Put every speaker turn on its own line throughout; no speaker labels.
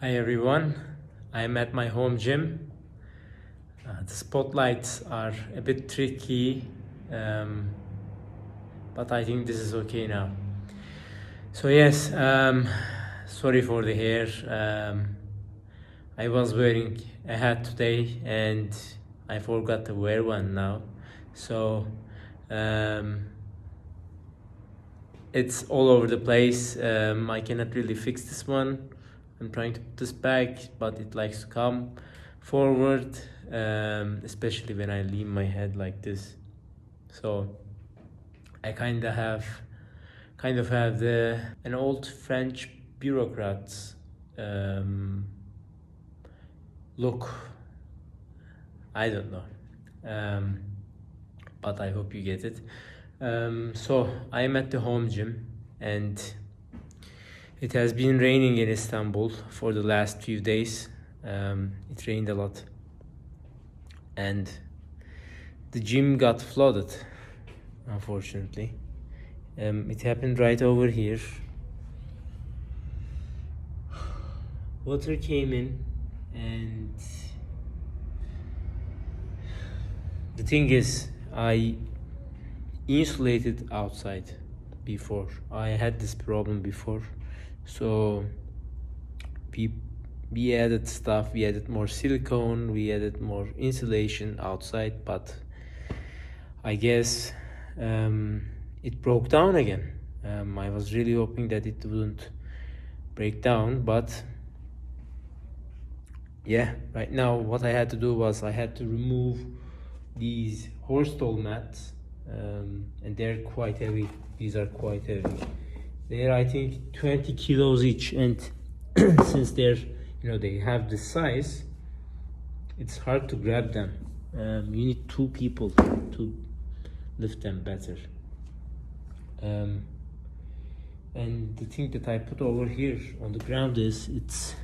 Hi everyone, I'm at my home gym. The spotlights are a bit tricky, um, but I think this is okay now. So yes, sorry for the hair. I was wearing a hat today and I forgot to wear one now. So um, it's all over the place. I cannot really fix this one. I'm trying to put this back, but it likes to come forward, especially when I lean my head like this. So I kind of have the an old French bureaucrat's look. I don't know, but I hope you get it. So I'm at the home gym, and it has been raining in Istanbul for the last few days. It rained a lot, and the gym got flooded, unfortunately. It happened right over here. Water came in, and the thing is, I insulated outside before. I had this problem before, so we added stuff. We added more silicone. We added more insulation outside, but I guess it broke down again. I was really hoping that it wouldn't break down, but yeah, right now what I had to do was I had to remove these horse stall mats, and they're quite heavy. These are quite heavy. They're, I think, 20 kilos each, and since they have the size, it's hard to grab them. You need two people to lift them better. And the thing that I put over here on the ground is it's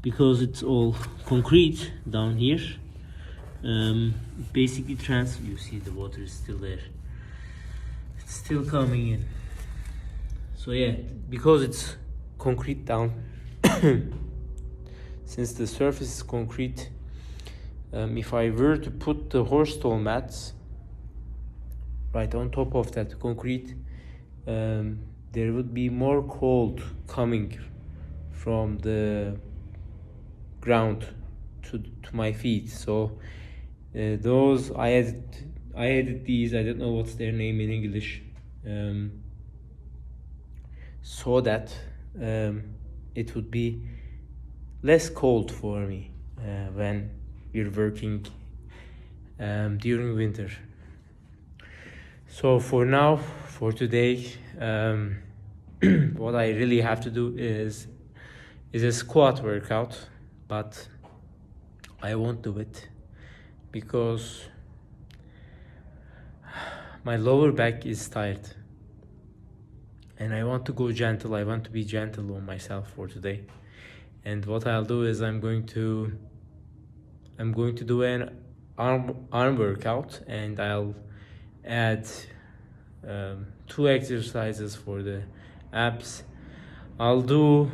because it's all concrete down here. Basically you see the water is still there. It's still coming in. So yeah, because it's concrete down, since the surface is concrete, if I were to put the horse stall mats right on top of that concrete, there would be more cold coming from the ground to my feet. So those I added these. I don't know what's their name in English, so that it would be less cold for me when we're working during winter. So for now, for today, what I really have to do is a squat workout, but I won't do it because my lower back is tired, and I want to go gentle. I want to be gentle on myself for today. And what I'll do is I'm going to do an arm workout, and I'll add 2 exercises for the abs. I'll do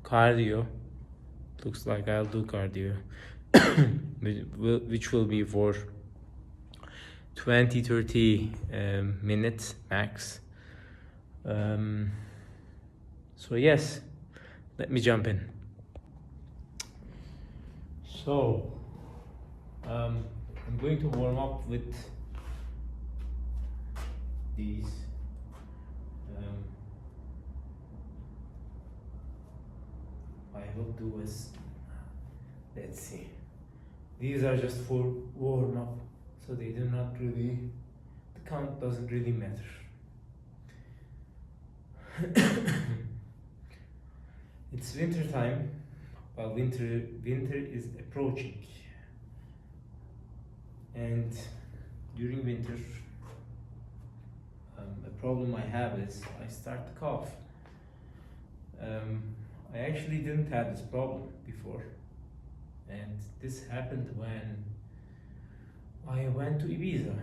cardio. Looks like I'll do cardio, which will be for 20-30 minutes max. So yes, let me jump in. So I'm going to warm up with these. I will do is, let's see, these are just for warm up, so they do not really, the count doesn't really matter. It's winter time. Well, winter is approaching, and during winter, a problem I have is I start to cough. I actually didn't have this problem before, and this happened when I went to Ibiza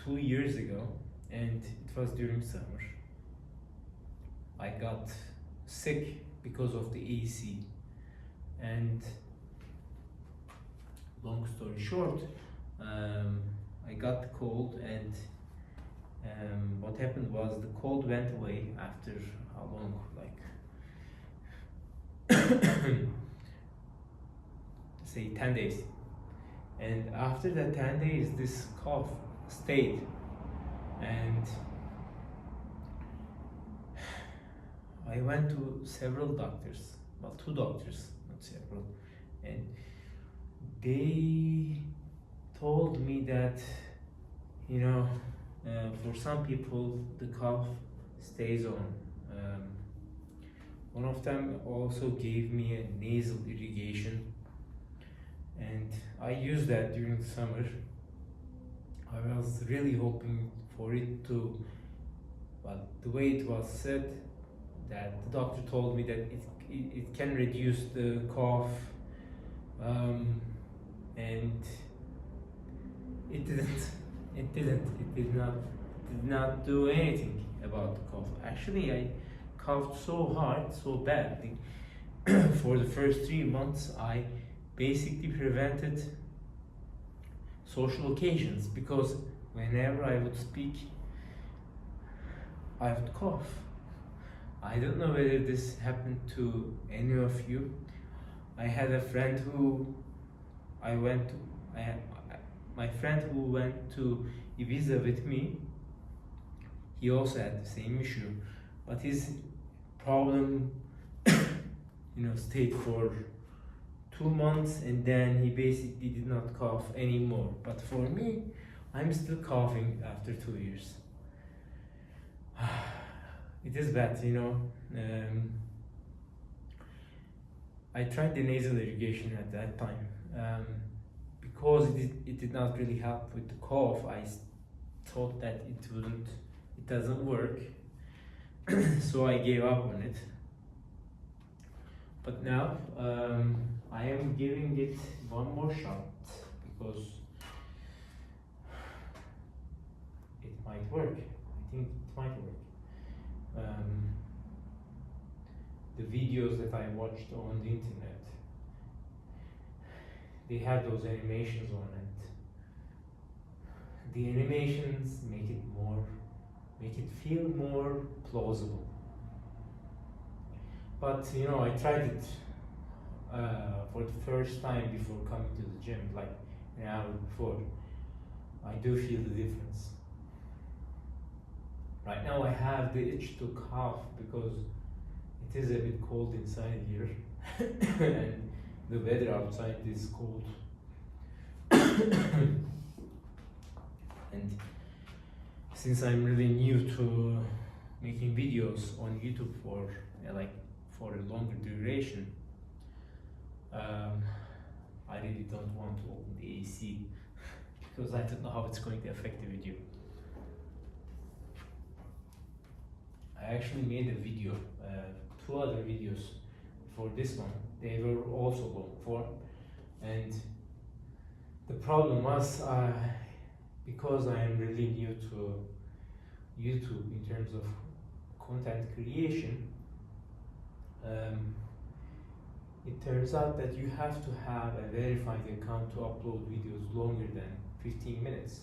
2 years ago, and it was during summer. I got sick because of the AC. And long story short, I got the cold, and what happened was the cold went away after how long, like say 10 days. And after that 10 days, this cough stayed. And I went to several doctors, well, 2 doctors, not several, and they told me that, you know, for some people the cough stays on. One of them also gave me a nasal irrigation, and I used that during the summer. I was really hoping for it to, but the way it was said, that the doctor told me that it can reduce the cough, and it did not do anything about the cough. Actually, I coughed so hard, so badly. For the first 3 months, I basically prevented social occasions, because whenever I would speak, I would cough. I don't know whether this happened to any of you. I had a friend who my friend who went to Ibiza with me. He also had the same issue, but his problem, stayed for 2 months, and then he basically did not cough anymore. But for me, I'm still coughing after 2 years. It is bad, I tried the nasal irrigation at that time. Because it did not really help with the cough, I thought that it doesn't work. So I gave up on it. But now I am giving it one more shot, because it might work. I think it might work. The videos that I watched on the internet, they have those animations on it. The animations make it feel more plausible. But I tried it for the first time before coming to the gym, like an hour before. I do feel the difference. Right now I have the itch to cough because it is a bit cold inside here and the weather outside is cold. And since I'm really new to making videos on YouTube for a longer duration, I really don't want to open the AC because I don't know how it's going to affect the video. I actually made a video, 2 other videos for this one. They were also long form, and the problem was because I am really new to YouTube in terms of content creation. It turns out that you have to have a verified account to upload videos longer than 15 minutes.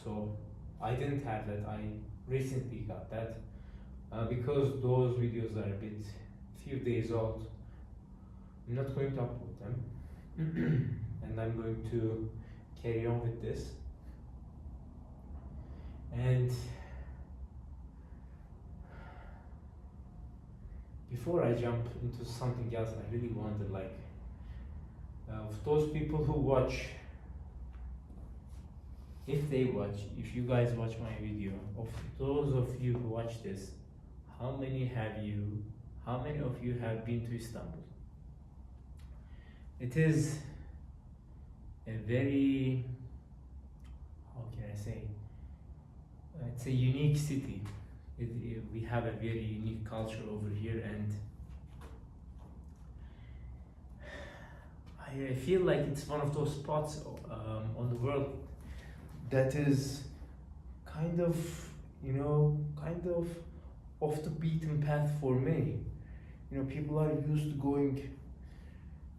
So I didn't have that. I recently got that because those videos are few days old. I'm not going to upload them and I'm going to carry on with this. And before I jump into something else, I really wonder, of those people who watch, if you guys watch my video, of those of you who watch this, how many of you have been to Istanbul? It is a very, how can I say, it's a unique city. We have a very unique culture over here, and I feel like it's one of those spots on the world that is kind of off the beaten path for many. You know, people are used to going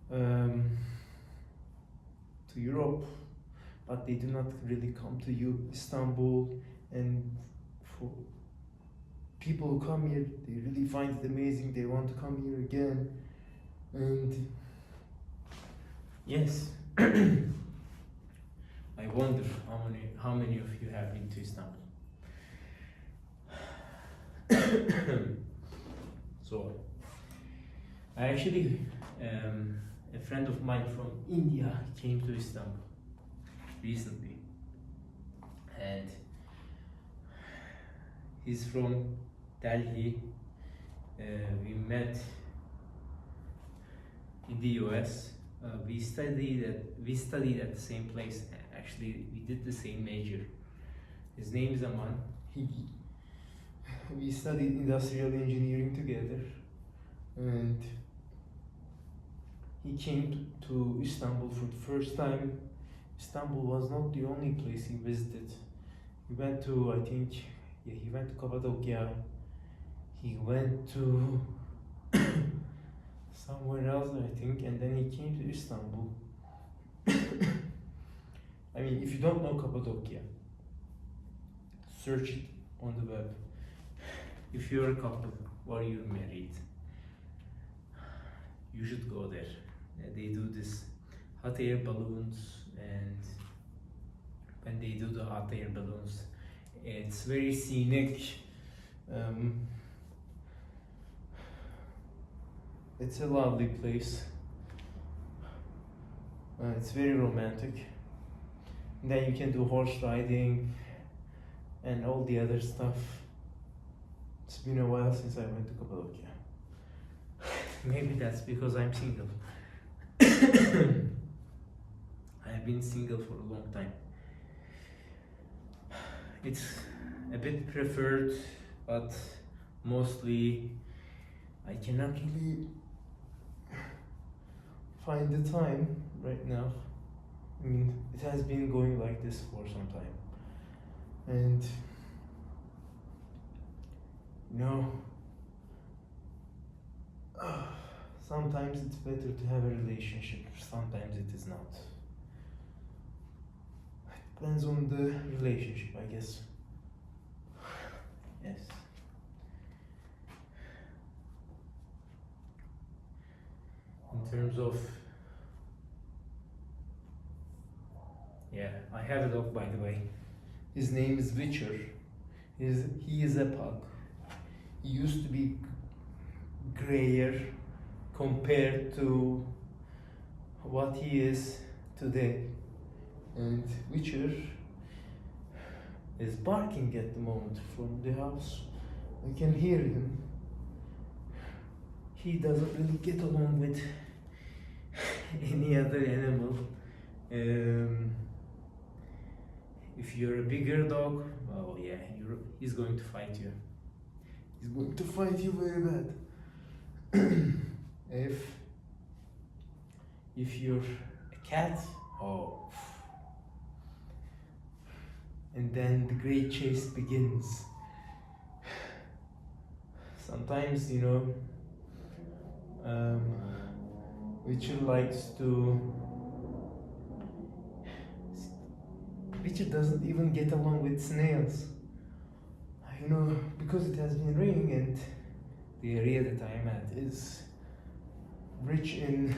to Europe, but they do not really come to Istanbul. And for people who come here, they really find it amazing. They want to come here again. And yes, I wonder how many of you have been to Istanbul. So I actually, a friend of mine from India came to Istanbul recently, and he's from Delhi. We met in the US. We studied at the same place. Actually, we did the same major. His name is Aman. We studied industrial engineering together, and he came to Istanbul for the first time. Istanbul was not the only place he visited. He went to, I think, he went to Cappadocia. He went to somewhere else, I think, and then he came to Istanbul. I mean, if you don't know Cappadocia, search it on the web. If you're a couple or you're married, you should go there. They do this hot air balloons, and when they do the hot air balloons, it's very scenic. It's a lovely place. It's very romantic. And then you can do horse riding and all the other stuff. It's been a while since I went to Cappadocia. Maybe that's because I'm single. I've been single for a long time. It's a bit preferred, but mostly I cannot really find the time right now. I mean, it has been going like this for some time. And you know, sometimes it's better to have a relationship, sometimes it is not. It depends on the relationship, I guess. Yes. In terms of, yeah, I have a dog, by the way. His name is Witcher. He is a pug. He used to be grayer compared to what he is today. And Witcher is barking at the moment from the house. I can hear him. He doesn't really get along with any other animal. If you're a bigger dog, oh yeah, he's going to fight you. He's going to fight you very bad. If you're a cat, oh. And then the great chase begins. Sometimes, you know, Witcher likes to. Witcher doesn't even get along with snails. You know, because it has been raining and the area that I'm at is rich in,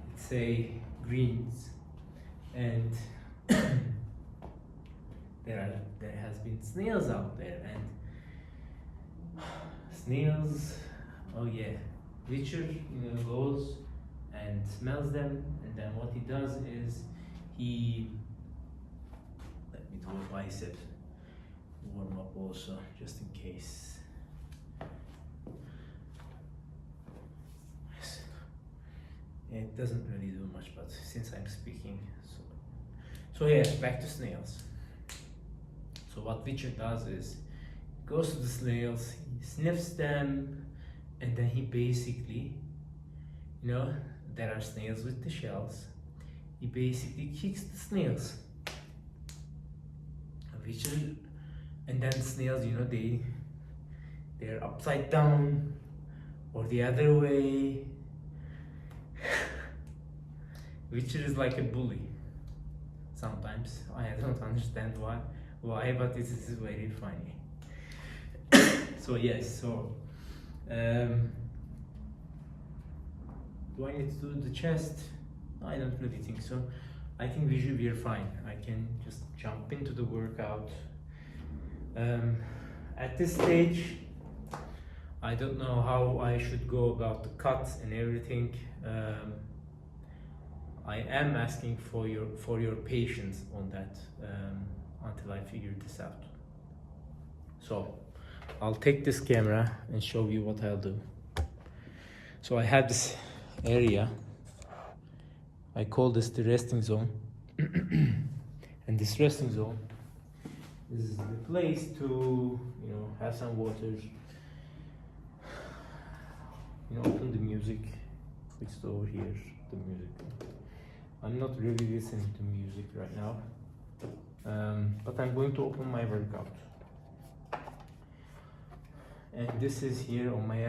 let's say, greens, and there has been snails out there, and snails, oh yeah, Witcher, you know, goes and smells them, and then what he does is let me do a bicep warm up also, just in case. It doesn't really do much, but since I'm speaking, so yeah, back to snails. So what Witcher does is goes to the snails, he sniffs them, and then he basically, you know, there are snails with the shells. He basically kicks the snails. Witcher, and then snails, you know, they're upside down or the other way, which is like a bully sometimes. I don't understand why, but this is very funny. So yes, so do I need to do the chest? I don't really think so. I think we're fine. I can just jump into the workout. At this stage, I don't know how I should go about the cuts and everything. I am asking for your patience on that until I figure this out. So I'll take this camera and show you what I'll do. So I have this area. I call this the resting zone. And this resting zone is the place to, have some water, open the music. It's over here, the music. I'm not really listening to music right now, but I'm going to open my workout. And this is here on my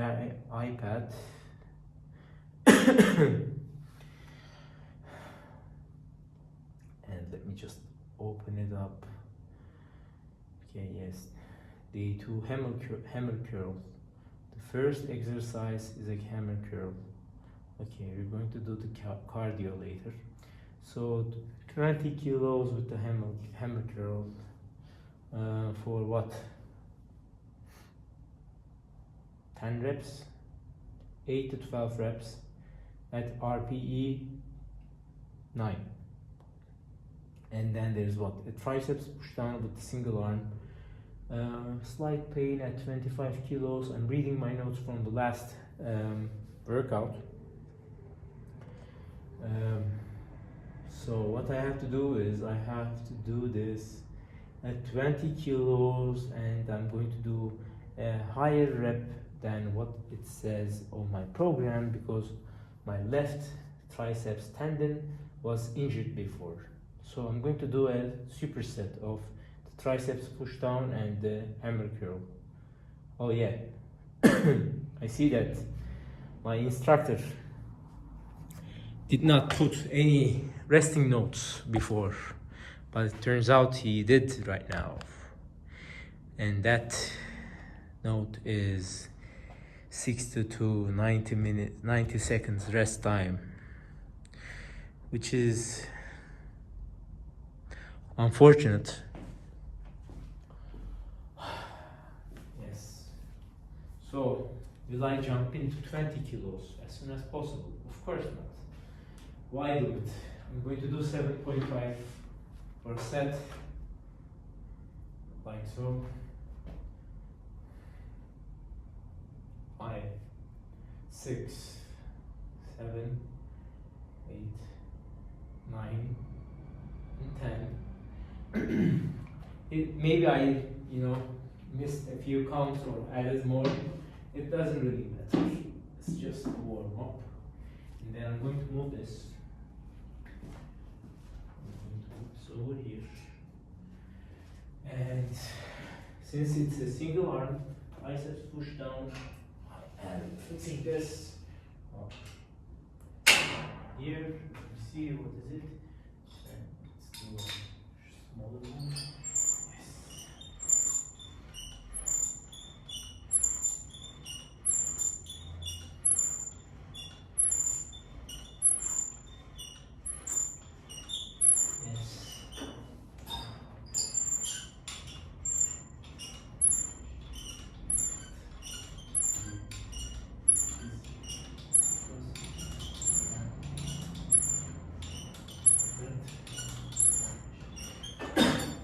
iPad. And let me just open it up. Okay, yes. Day 2 hammer curl. The first exercise is a hammer curl. Okay, we're going to do the cardio later. So 20 kilos with the hammer curl for what? 10 reps, 8 to 12 reps at RPE 9. And then there's what? A triceps push down with the single arm. Slight pain at 25 kilos. I'm reading my notes from the last workout. So what I have to do is I have to do this at 20 kilos, and I'm going to do a higher rep than what it says on my program because my left triceps tendon was injured before. So I'm going to do a superset of the triceps push down and the hammer curl. Oh yeah, I see that my instructor did not put any resting notes before, but it turns out he did right now. And that note is 60 to 90 seconds rest time, which is unfortunate. Yes. So, will I jump into 20 kilos as soon as possible? Of course not. Why do it? I'm going to do 7.5 per set, like so. 5, 6, 7, 8, 9, and 10. Maybe I, missed a few counts or added more. It doesn't really matter. It's just a warm up. And then I'm going to move this. Over here, and since it's a single arm biceps push down, I am fixing this up here. See what is it? Let's do a smaller one.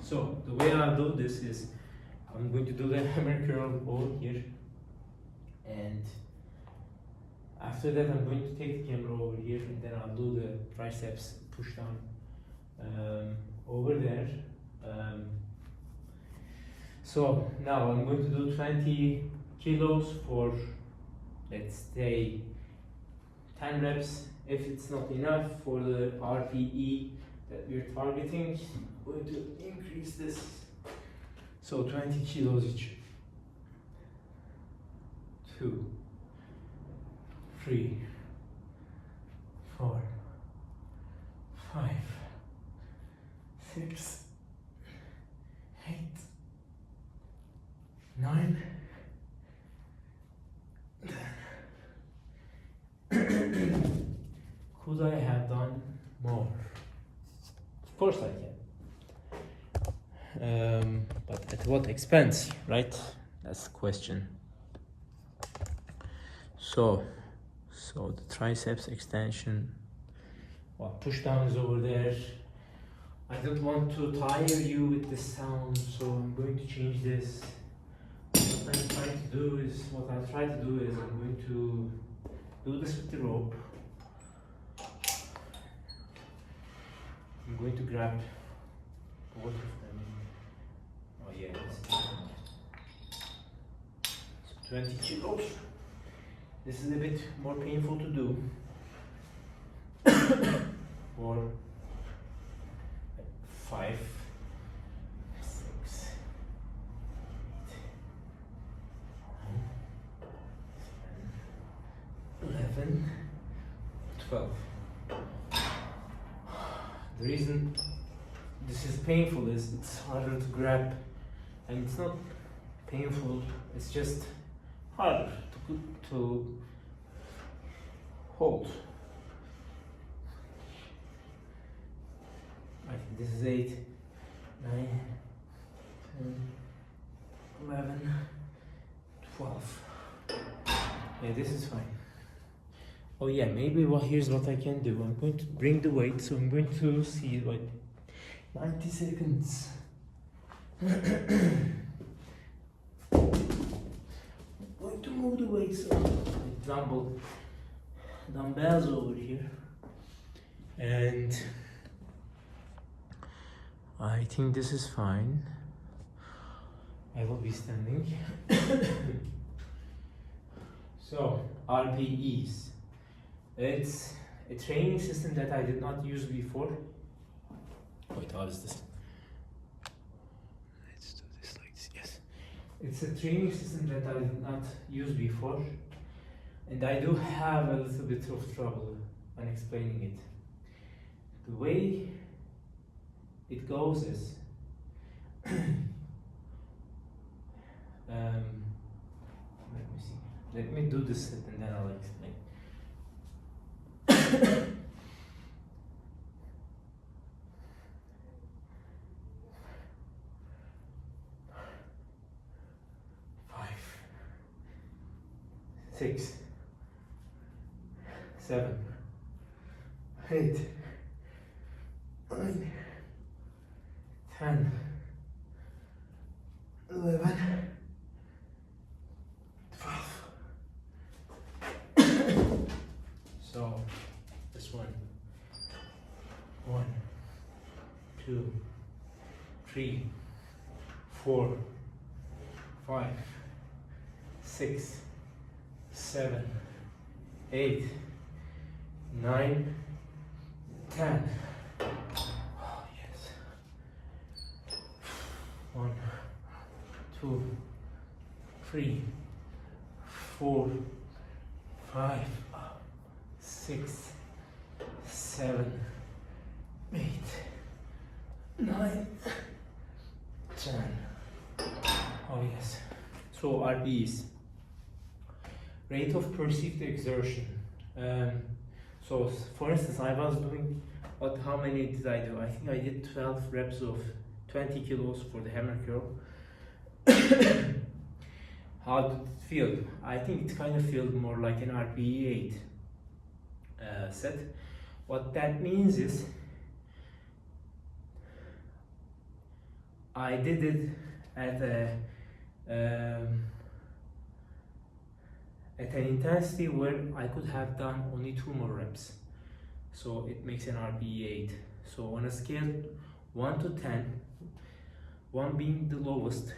So the way I'll do this is I'm going to do the hammer curl over here, and after that I'm going to take the camera over here, and then I'll do the triceps push down over there. So now I'm going to do 20 kilos for, let's say, 10 reps. If it's not enough for the RPE that we're targeting, I'm going to increase this. So 20 kilos each. 2, 3, 4, 5, 6, 8, 9, 10. Could I have done more? Of course I can. But at what expense, right? That's the question. So the triceps extension, well, push down is over there. I don't want to tire you with this sound, so I'm going to change this. What I'll try to do is I'm going to do this with the rope. I'm going to grab both of them. Oh yeah, so 20 kilos. This is a bit more painful to do. Or 5, 6, 8, 9, 10, 11, 12. The reason this is painful is it's harder to grab, and it's not painful, it's just harder to hold. I think this is 8, 9, 10, 11, 12. Yeah, this is fine. Oh yeah, maybe here's what I can do. I'm going to bring the weight, so I'm going to see like 90 seconds. I'm going to move the weights dumbbells over here. And I think this is fine. I will be standing. So, RPEs. It's a training system that I did not use before. Wait, how is this? Let's do this like this, yes. It's a training system that I did not use before. And I do have a little bit of trouble when explaining it. The way it goes is let me see. Let me do this and then I'll explain. 6, 7, 8, 9, 10, 11, 12. So this one. 1, 2, 3, 4, 5, 6, 7, 8, 9, 10. Oh, yes. 1, 2, 3, 4, 5, 6, 7, 8, 9, 10. Oh yes. So RPEs. Rate of perceived exertion. So for instance, I was doing, how many did I do? I think I did 12 reps of 20 kilos for the hammer curl. How did it feel? I think it kind of felt more like an RPE 8 set. What that means is I did it at an intensity where I could have done only 2 more reps. So it makes an RPE 8. So on a scale 1 to 10, 1 being the lowest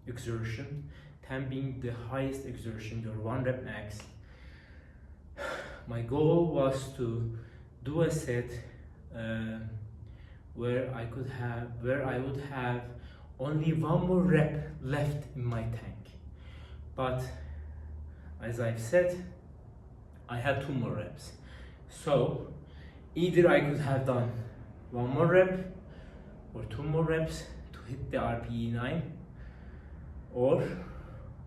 exertion, 10 being the highest exertion, your 1 rep max, my goal was to do a set where I would have only 1 more rep left in my tank. But as I've said, I had 2 more reps. So either I could have done 1 more rep or 2 more reps to hit the RPE 9, or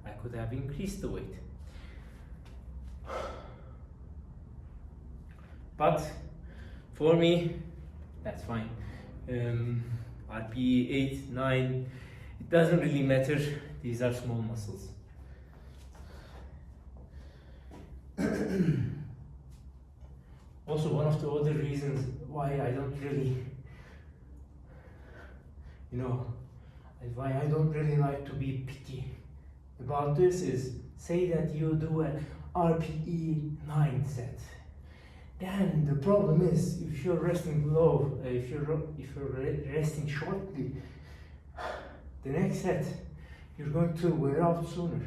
I could have increased the weight. But for me, that's fine. RPE 8, 9, it doesn't really matter. These are small muscles. Also, one of the other reasons why I don't really, why I don't really like to be picky about this is, say that you do an RPE 9 set. Then the problem is, if you're resting low, if you're resting shortly, the next set you're going to wear out sooner.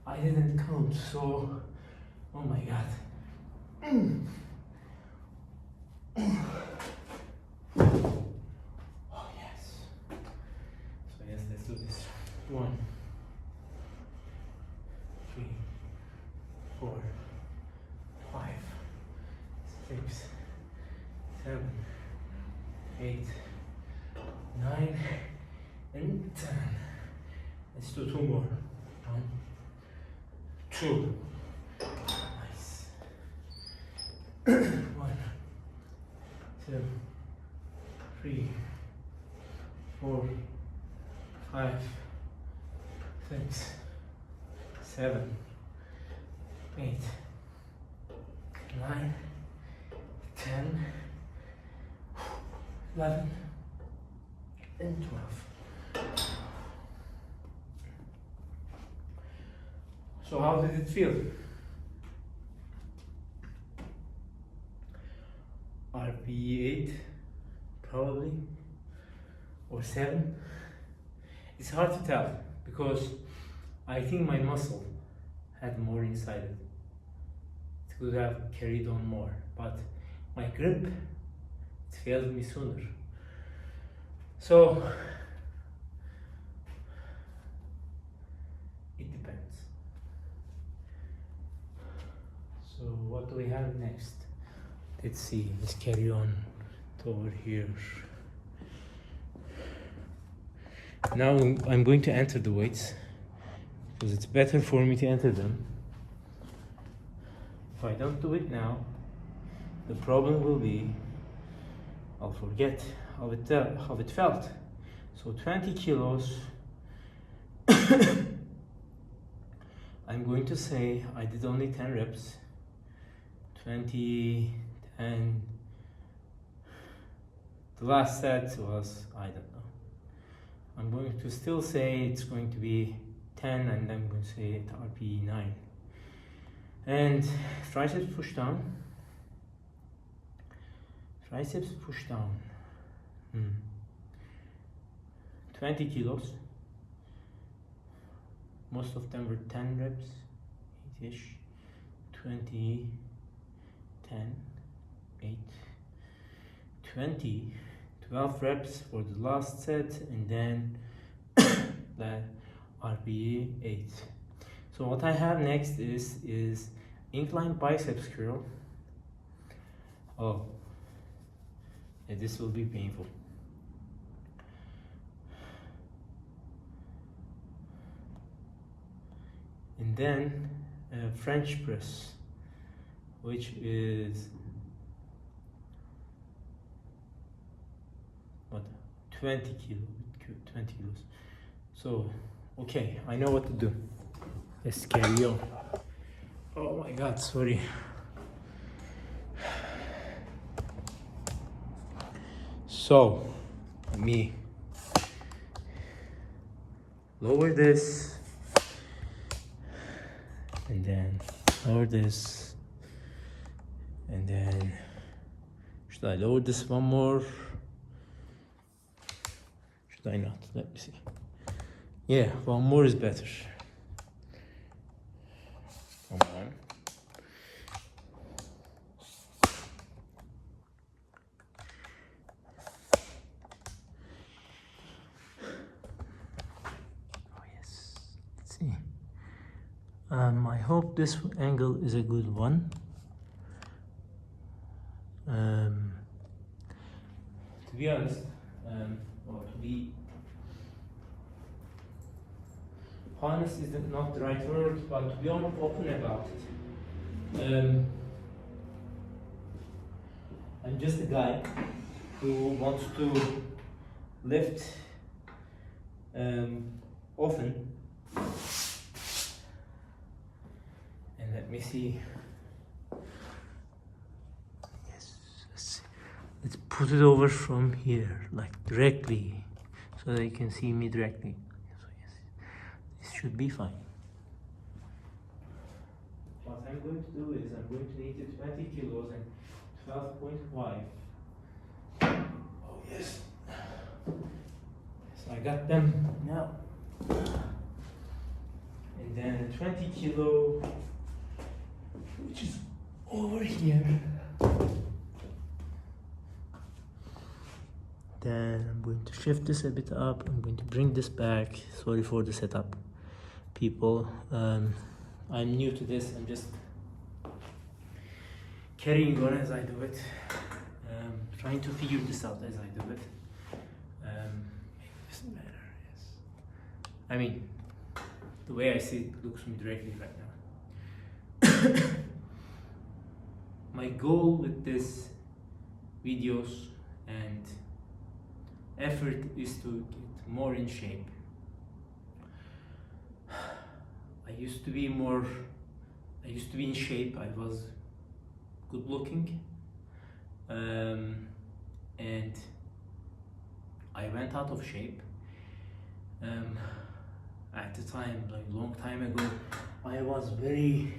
I didn't count, so oh my god. Oh yes. So yes, let's do this. 1, 3, 4, 5, 6, 7, 8, 9, and 10. Let's do 2 more. 1, 2. Nice. 1, 2, 3, 4, 5, 6, 7, 8, 9, 10, 11, and 12. So how did it feel? RPE 8, probably, or 7. It's hard to tell because I think my muscle had more inside it. It could have carried on more, but my grip, it failed me sooner. So it depends. So what do we have next? Let's see, let's carry on to over here. Now I'm going to enter the weights because it's better for me to enter them. If I don't do it now, the problem will be I'll forget how it felt. So 20 kilos. I'm going to say I did only 10 reps. 20, 10. The last set was, I don't know. I'm going to still say it's going to be 10, and I'm going to say it RPE 9. And triceps push down. Triceps push down. 20 kilos. Most of them were 10 reps, 8-ish. 20, 10, 8, 20, 12 reps for the last set, and then the RPE 8. So what I have next is incline biceps curl. Oh, yeah, this will be painful. And then French press, which is what, 20 kilos. So okay, I know what to do. Let's carry on. Oh my god, sorry. So me lower this, and then lower this, and then should I lower this one more? Should I not? Let me see. Yeah, one more is better. Come on. Oh yes. see. I hope this angle is a good one. To be honest, or to be honest is not the right word, but to be open about it. I'm just a guy who wants to lift often. And let me see. Yes, let's put it over from here, like directly, so they can see me directly. So yes, this should be fine. What I'm going to do is I'm going to need the 20 kilos and 12.5. Oh yes. So I got them now. And then 20 kilo, which is over here. Then I'm going to shift this a bit up. I'm going to bring this back. Sorry for the setup, people. I'm new to this. I'm just carrying on as I do it. Trying to figure this out as I do it. Make this better, yes. I mean, the way I see it looks me directly right now. My goal with this videos and effort is to get more in shape. I used to be in shape. I was good looking, and I went out of shape. At the time, like long time ago, I was very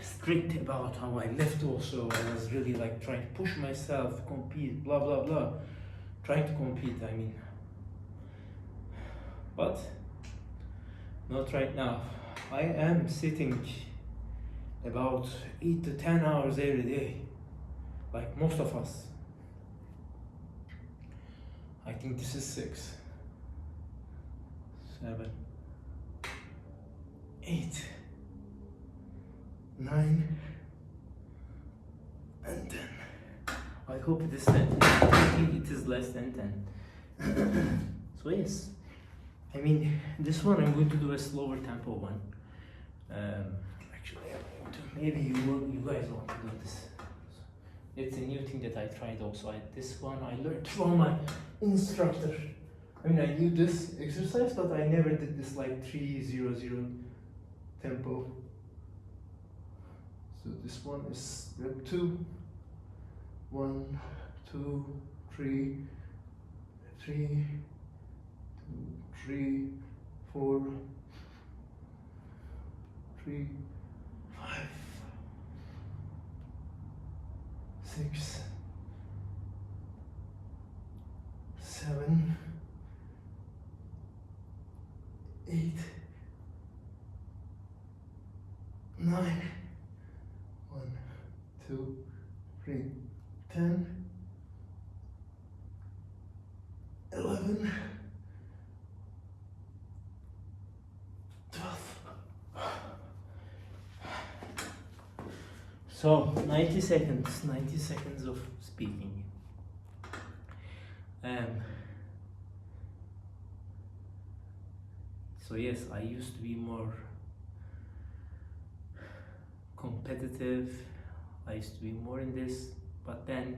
strict about how I lift also. I was really like trying to push myself, compete, blah blah blah. Trying to compete, I mean. But not right now. I am sitting about 8 to 10 hours every day, like most of us. I think this is 6, 7, 8, 9, and 10. I hope it is 10. I think it is less than 10. So yes, I mean, this one I'm going to do a slower tempo one. Actually, I'm going to, maybe you guys want to do this. It's a new thing that I tried also. This one I learned from my instructor. I mean, I knew this exercise, but I never did this like 3-0-0 tempo. So this one is rep 2. 1, 2, 3, 3, 2, 3, 4, 3, 5, 6, 7, 8, 9, 1, 2, 3, 10, 11, 12. So 90 seconds of speaking. So yes, I used to be more competitive. I used to be more in this, but then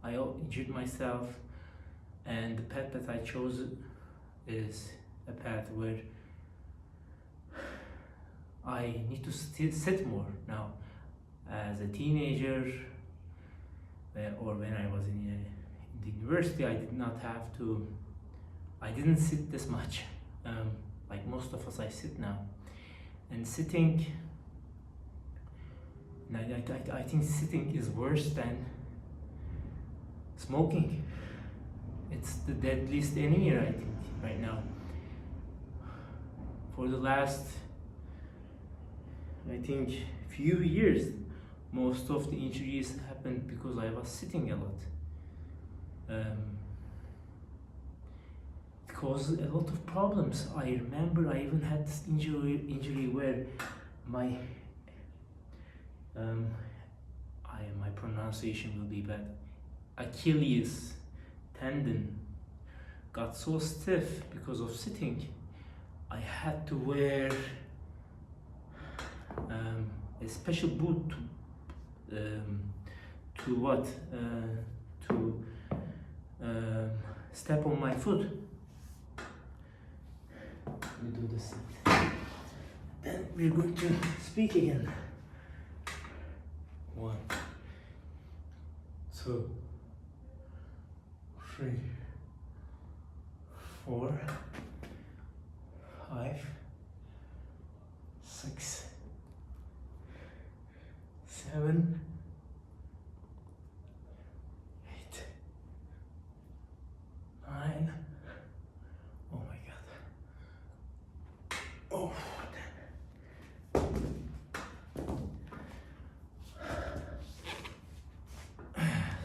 I injured myself, and the path that I chose is a path where I need to sit more now. As a teenager, or when I was in the university, I didn't sit this much. Like most of us, I sit now. And sitting, I think sitting is worse than smoking. It's the deadliest enemy, I think, right now. For the last, I think, few years, most of the injuries happened because I was sitting a lot. it causes a lot of problems. I remember I even had this injury where my my pronunciation will be bad. Achilles tendon got so stiff because of sitting. I had to wear a special boot to what? To step on my foot. Let me do this. Then we're going to speak again. 1, 2, 3, 4, 5, 6, 7, 8, 9. Oh my god. Oh.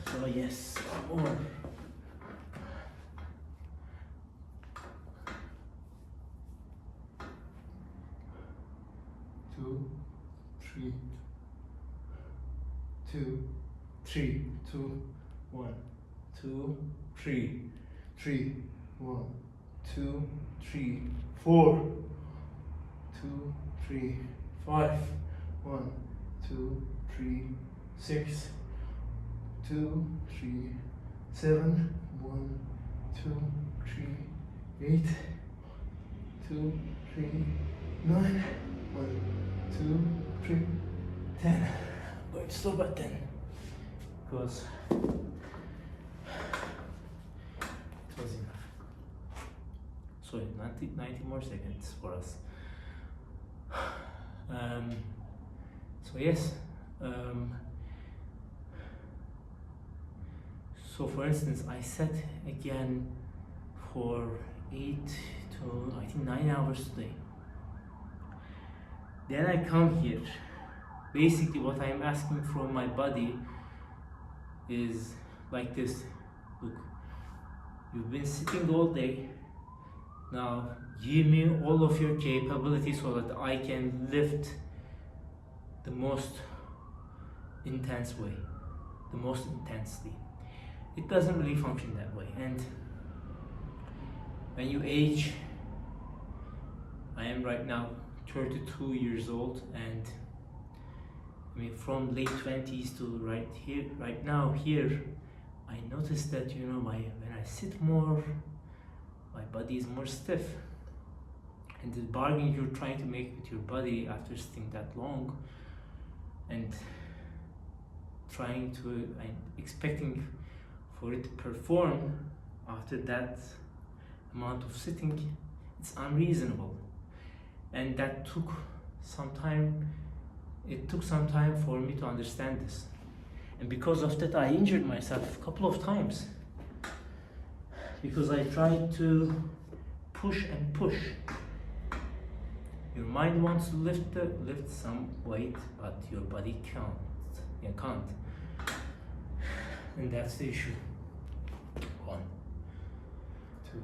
So yes, one more. 2, 3, 2, 3, 2, 1, 2, 3, 3, 1, 2, 3, 4, 2, 3, 5, 1, 2, 3, 6, 2, 3, 7, 1, 2, 3, 8, 2, 3, 9, 1, 2, 3, 10. I'm going to stop at 10 because it was enough. Sorry, 90 more seconds for us. So yes, so for instance, I sat again for 8 to I think 9 hours today. Then I come here. Basically what I'm asking from my body is like this. Look, you've been sitting all day. Now give me all of your capabilities so that I can lift the most intense way, the most intensely. It doesn't really function that way. And when you age, I am right now 32 years old, and I mean from late 20s to right now here, I noticed that when I sit more, my body is more stiff, and the bargain you're trying to make with your body after sitting that long and expecting for it to perform after that amount of sitting, it's unreasonable. And that took some time. It took some time for me to understand this, and because of that I injured myself a couple of times because I tried to push and push. Your mind wants to lift some weight, but your body can't. And that's the issue. 1, 2,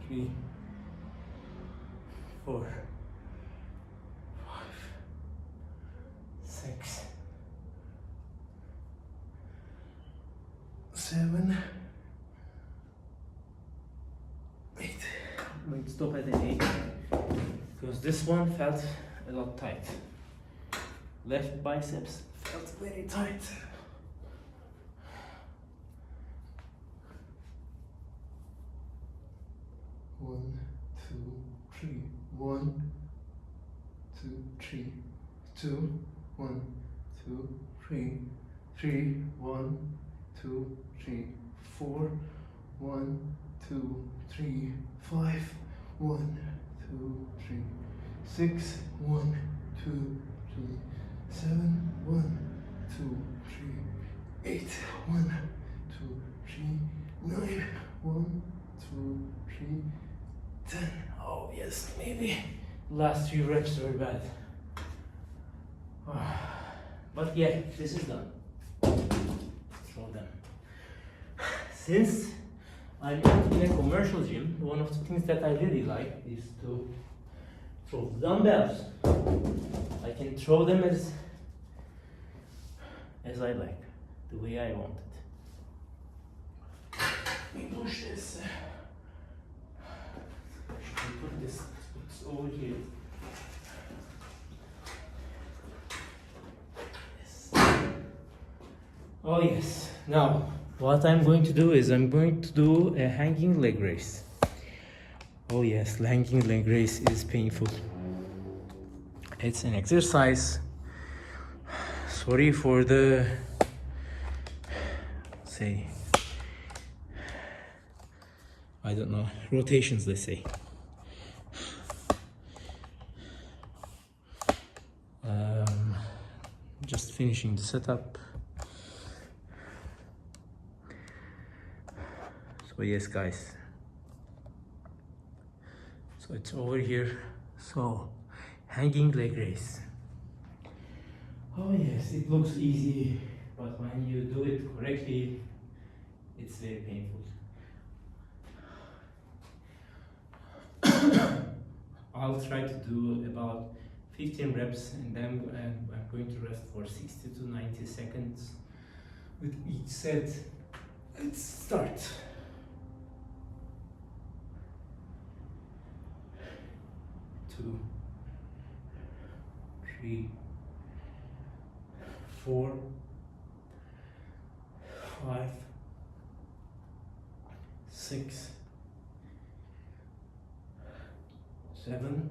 3, 4, 5, 6, 7, 8. I'm going to stop at an 8 because this one felt a lot tight. Left biceps felt very tight. One, two, three. 1, 2, 3. 2, 1, 2, 3. 3, 1, 2, 3. 4, 1, 2, 3. 5, 1, 2, 3. 6, 1, 2, 3. 7, 1, 2, 3. 8, 1, 2, 3. 9, 1, 2, 3. 10. Oh yes, maybe last few reps were bad. But yeah, this is done. Throw them. Since I went in a commercial gym. One of the things that I really like is to throw the dumbbells. I can throw them as I like, the way I want it. Let me push this. Should we put this it's over here? Yes. Oh yes. Now, what I'm going to do is I'm going to do a hanging leg raise. Oh yes, hanging leg raise is painful. It's an exercise. Sorry for the, say, I don't know, rotations, let's say. Just finishing the setup. So yes, guys. So it's over here. So hanging leg raise. Oh yes, it looks easy, but when you do it correctly, it's very painful. I'll try to do about 15 reps and then I'm going to rest for 60 to 90 seconds with each set. Let's start. 2, 3, 4, 5, 6, 7,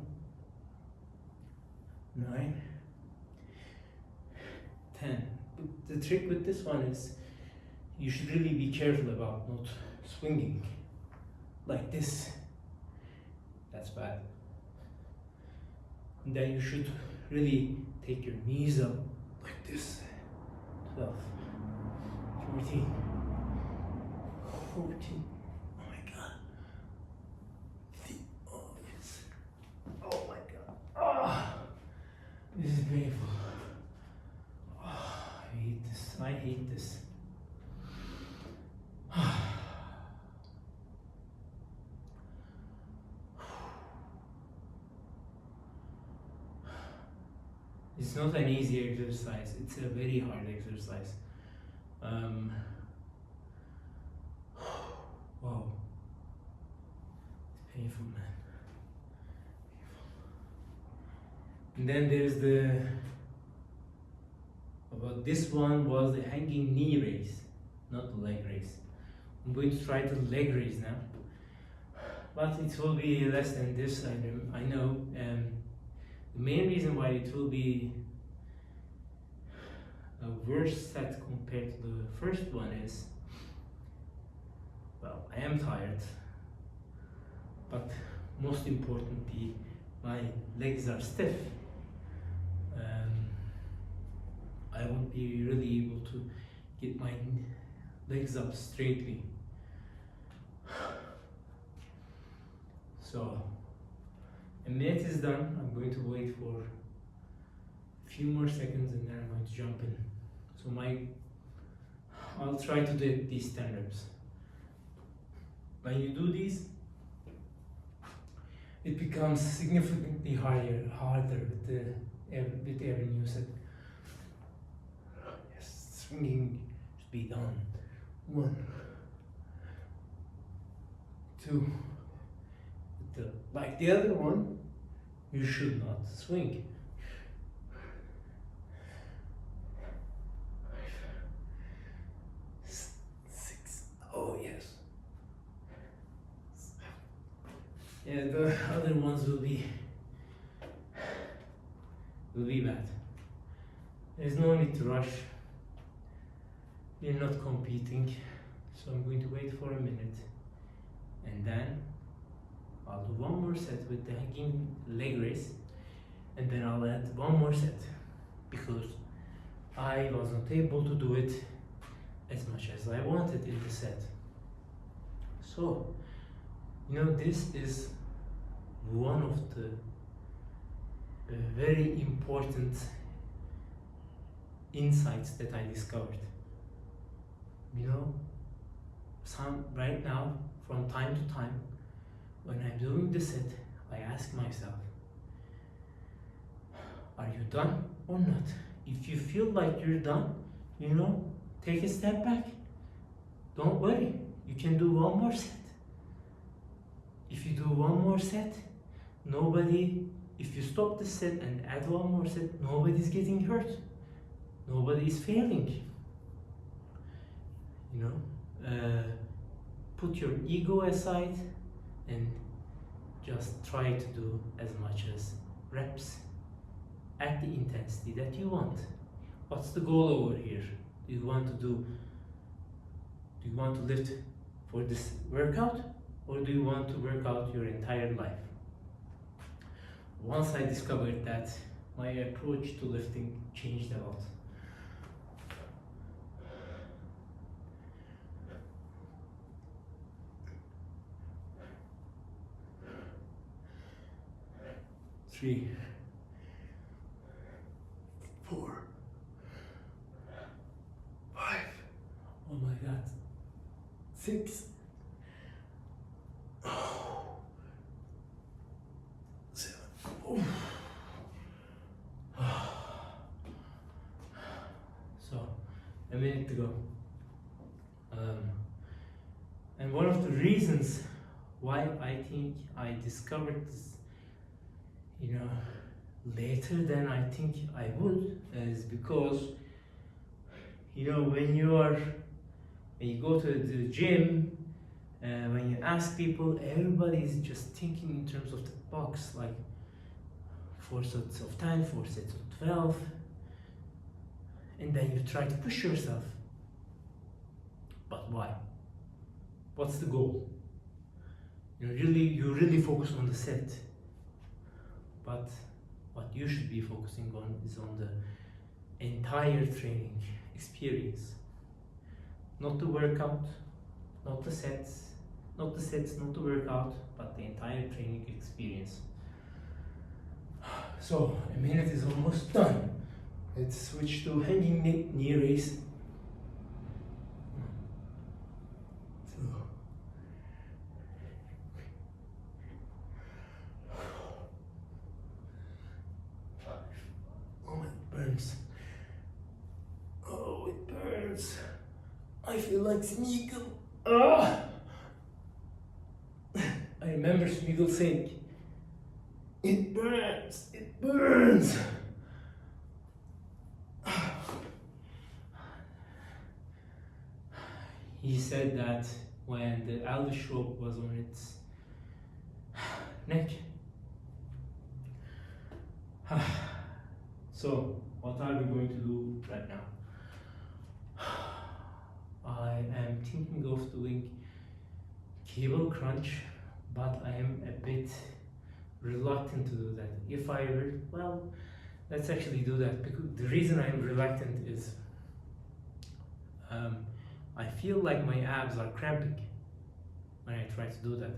9, 10. But the trick with this one is you should really be careful about not swinging like this. That's bad. And then you should really take your knees up like this. 12, 13, 14. Oh my god. Oh yes. Oh my god. Ah, this is painful. Oh, I hate this. I hate this. It's not an easy exercise, it's a very hard exercise. Wow. It's painful, man. Painful. And then there's this one was the hanging knee raise, not the leg raise. I'm going to try the leg raise now. But it will be less than this, I know. The main reason why it will be a worse set compared to the first one is, well, I am tired, but most importantly, my legs are stiff. I won't be really able to get my legs up straightly. So, a minute is done. I'm going to wait for a few more seconds and then I'm going to jump in. So I'll try to do at least 10 reps. When you do these, it becomes significantly harder with every new set. Yes, swinging should be done. 1, 2. Like the other one, you should not swing. 6. Oh yes. Yeah, the other ones will be bad. There's no need to rush. We're not competing, so I'm going to wait for a minute, and then I'll do one more set with the hanging leg raise, and then I'll add one more set because I was not able to do it as much as I wanted in the set. So, this is one of the very important insights that I discovered. Right now, from time to time, when I'm doing the set, I ask myself, are you done or not? If you feel like you're done, take a step back. Don't worry, you can do one more set. If you do one more set, if you stop the set and add one more set, nobody's getting hurt. Nobody is failing. Put your ego aside and just try to do as much as reps at the intensity that you want. What's the goal over here? Do you want to lift for this workout, or do you want to work out your entire life? Once I discovered that, my approach to lifting changed a lot. Three, 4, 5. Oh my God. 6. 7. So, a minute to go. And one of the reasons why I think I discovered this, later than I think I would, is because, when you go to the gym, when you ask people, everybody is just thinking in terms of the box, like 4 sets of 10, 4 sets of 12, and then you try to push yourself. But why? What's the goal? You really focus on the set. But what you should be focusing on is on the entire training experience. Not the workout, not the sets, not the workout, but the entire training experience. So, a minute is almost done. Let's switch to hanging knee raise. 2. Burns. Oh, it burns. I feel like Smeagol. I remember Smeagol saying, it burns, it burns. He said that when the Alvis rope was on its neck. So, what are we going to do right now? I am thinking of doing cable crunch, but I am a bit reluctant to do that. If I will, let's actually do that, because the reason I am reluctant is I feel like my abs are cramping when I try to do that.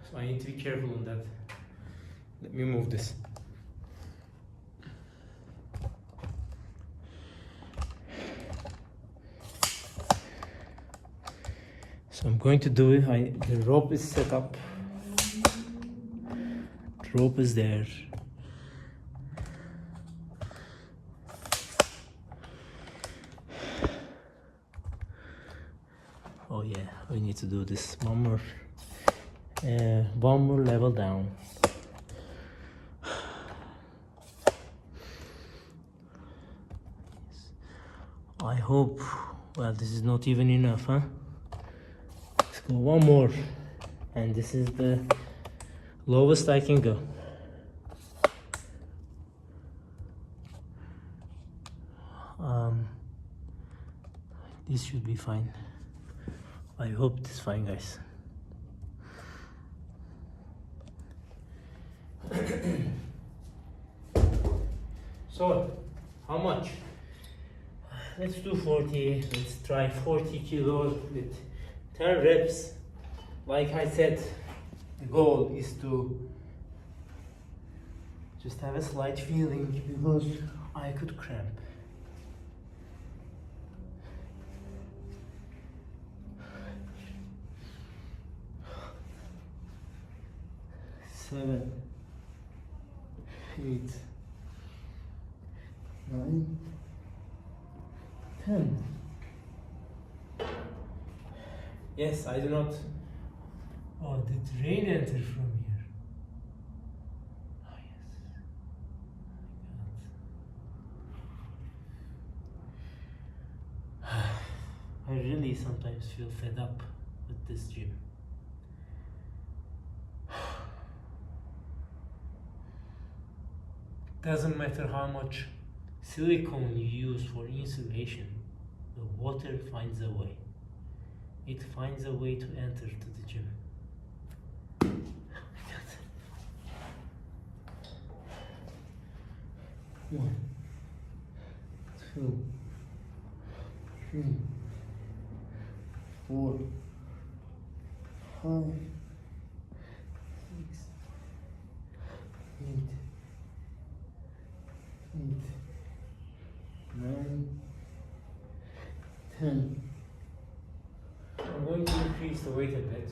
So I need to be careful on that. Let me move this. So I'm going to do it. The rope is set up. The rope is there. Oh yeah, we need to do this one more level down. I hope, well, this is not even enough, huh? Let's go one more, and this is the lowest I can go. This should be fine. I hope this is fine, guys. So, how much? Let's do 40. Let's try 40 kilos with 10 reps. Like I said, the goal is to just have a slight feeling because I could cramp. 7, 8, 9, 10. Yes, I do not. Oh, did rain enter from here? Oh, yes. Oh my God. I really sometimes feel fed up with this gym. Doesn't matter how much silicone you use for insulation, the water finds a way. It finds a way to enter to the gym. One, two, three, 4, 5, 6, 8, 9, 10. I'm going to increase the weight a bit.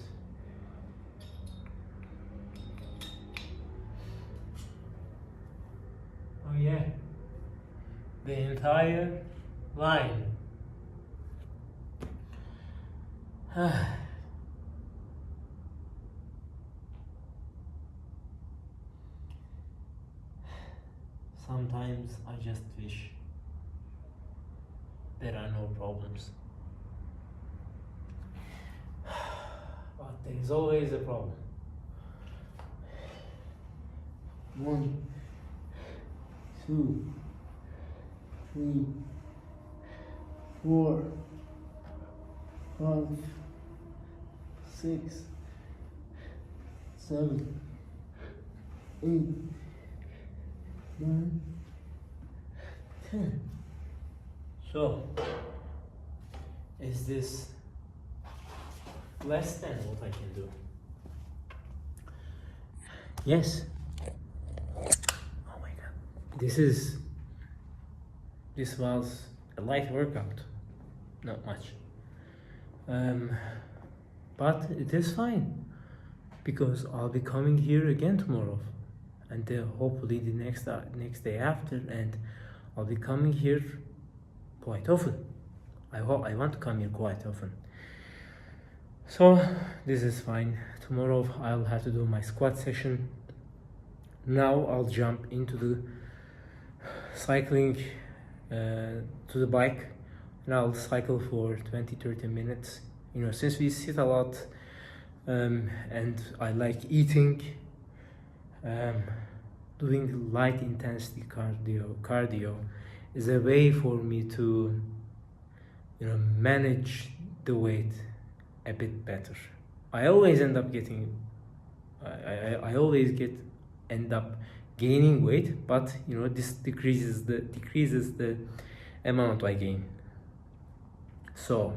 Oh yeah, the entire line. Sometimes I just wish there are no problems. But there is always a problem. 1, 2, 3, 4, 5, 6, 7, 8, 9, 10. So, is this less than what I can do? Yes. Oh my God. This was a light workout, not much. But it is fine because I'll be coming here again tomorrow, and hopefully the next day after, and I'll be coming here quite often. I want to come here quite often. So this is fine. Tomorrow I'll have to do my squat session. Now I'll jump into the cycling to the bike, and I'll cycle for 20-30 minutes. You know, since we sit a lot, and I like eating, doing light intensity cardio is a way for me to, you know, manage the weight a bit better. I always end up getting, I always end up gaining weight, but you know, this decreases the amount I gain. So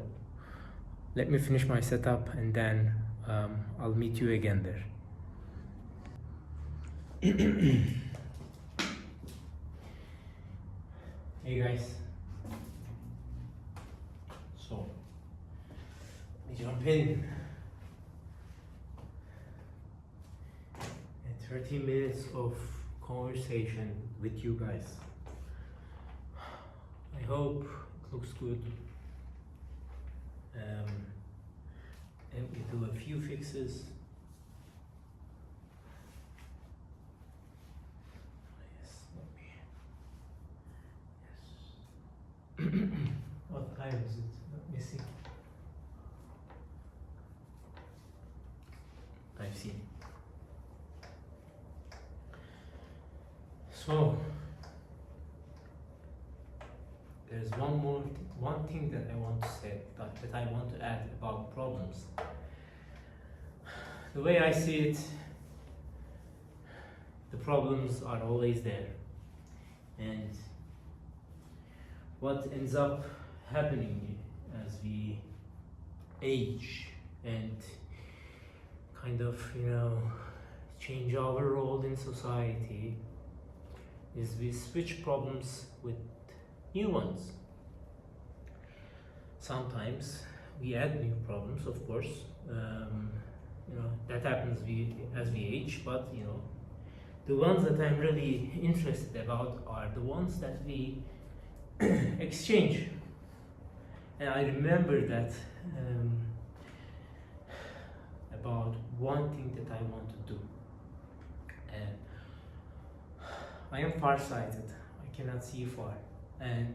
let me finish my setup, and then I'll meet you again there. Hey guys, so let me jump in. 30 minutes of conversation with you guys. I hope it looks good. And we do a few fixes. Yes, let me. Yes. What time is it? Let me see. I've seen. So there's one thing that I want to say, that I want to add about problems. The way I see it, the problems are always there, and what ends up happening as we age and kind of, you know, change our role in society is we switch problems with new ones. Sometimes we add new problems, of course, that happens as we age, but the ones that I'm really interested about are the ones that we exchange. And I remember that about one thing that I want to do. And I am farsighted. I cannot see far, and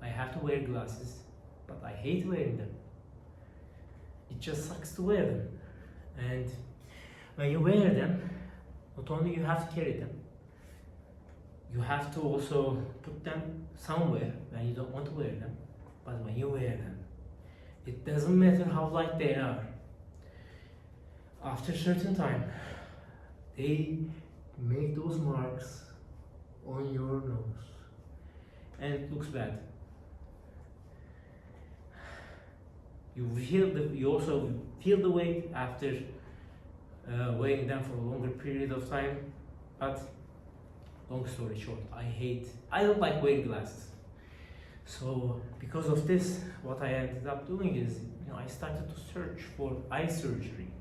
I have to wear glasses, but I hate wearing them. It just sucks to wear them. And when you wear them, not only you have to carry them, you have to also put them somewhere when you don't want to wear them. But when you wear them, it doesn't matter how light they are. After a certain time, they make those marks on your nose, and it looks bad. You also feel the weight after wearing them for a longer period of time. But long story short, I don't like wearing glasses. So because of this, what I ended up doing is, I started to search for eye surgery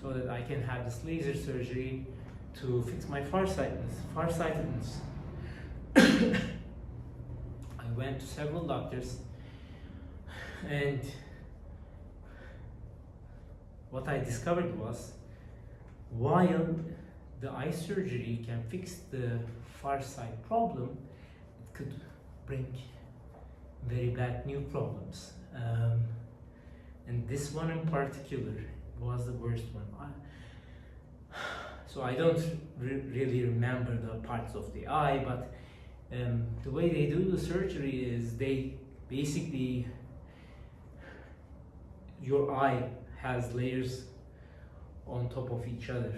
so that I can have this laser surgery to fix my farsightedness. I went to several doctors, and what I discovered was, while the eye surgery can fix the far sight problem, it could bring very bad new problems. And this one in particular was the worst one. So I don't really remember the parts of the eye, but the way they do the surgery is they basically, your eye has layers on top of each other.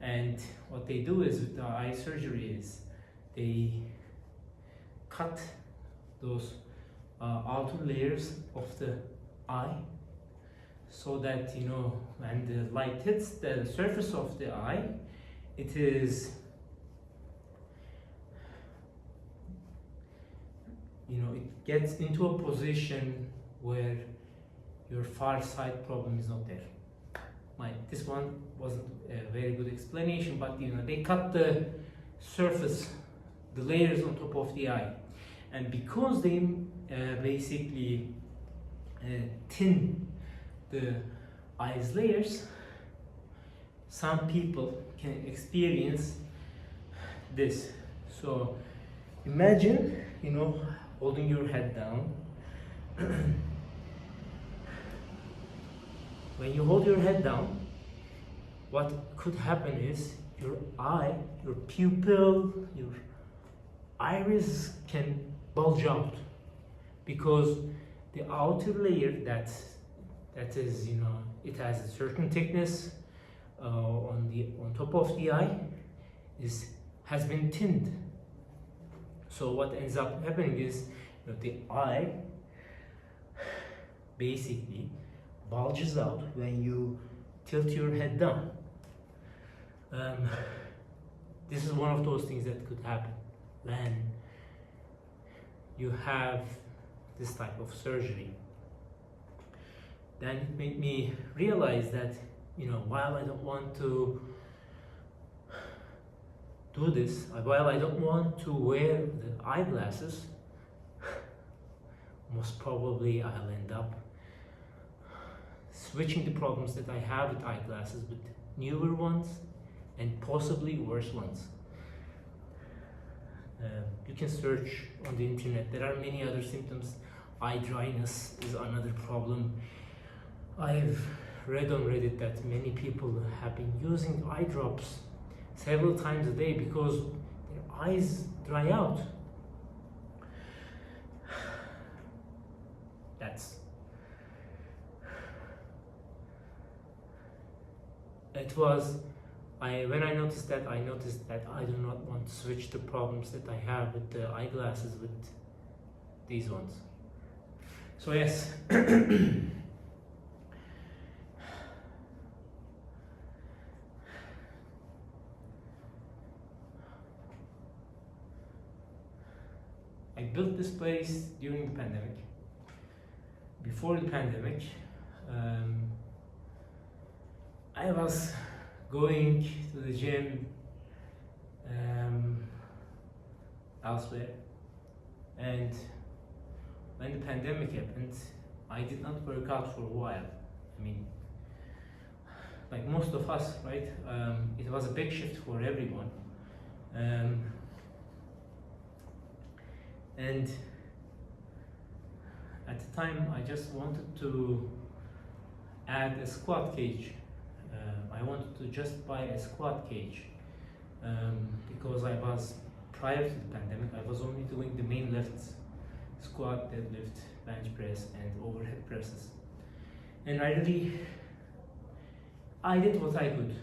And what they do is with the eye surgery is they cut those outer layers of the eye so that when the light hits the surface of the eye, it is it gets into a position where your far sight problem is not there. This one wasn't a very good explanation, but they cut the surface, the layers on top of the eye, and because they basically thin the eye's layers, some people can experience this. So imagine holding your head down. When you hold your head down, what could happen is your eye, your pupil, your iris can bulge out, because the outer layer that is it has a certain thickness on top of the eye has been thinned. So what ends up happening is the eye basically bulges out when you tilt your head down. This is one of those things that could happen when you have this type of surgery. Then it made me realize that while I don't want to do this, while I don't want to wear the eyeglasses, most probably I'll end up switching the problems that I have with eyeglasses with newer ones and possibly worse ones. You can search on the internet. There are many other symptoms. Eye dryness is another problem. I've read on Reddit that many people have been using eye drops several times a day because their eyes dry out. When I noticed that, I do not want to switch the problems that I have with the eyeglasses with these ones. So yes. I built this place during the pandemic. Before the pandemic, I was going to the gym um, elsewhere, and when the pandemic happened, I did not work out for a while. I mean, like most of us, right? It was a big shift for everyone. And at the time, I just wanted to add a squat cage. I wanted to just buy a squat cage because prior to the pandemic, I was only doing the main lifts: squat, deadlift, bench press, and overhead presses. And I did what I could.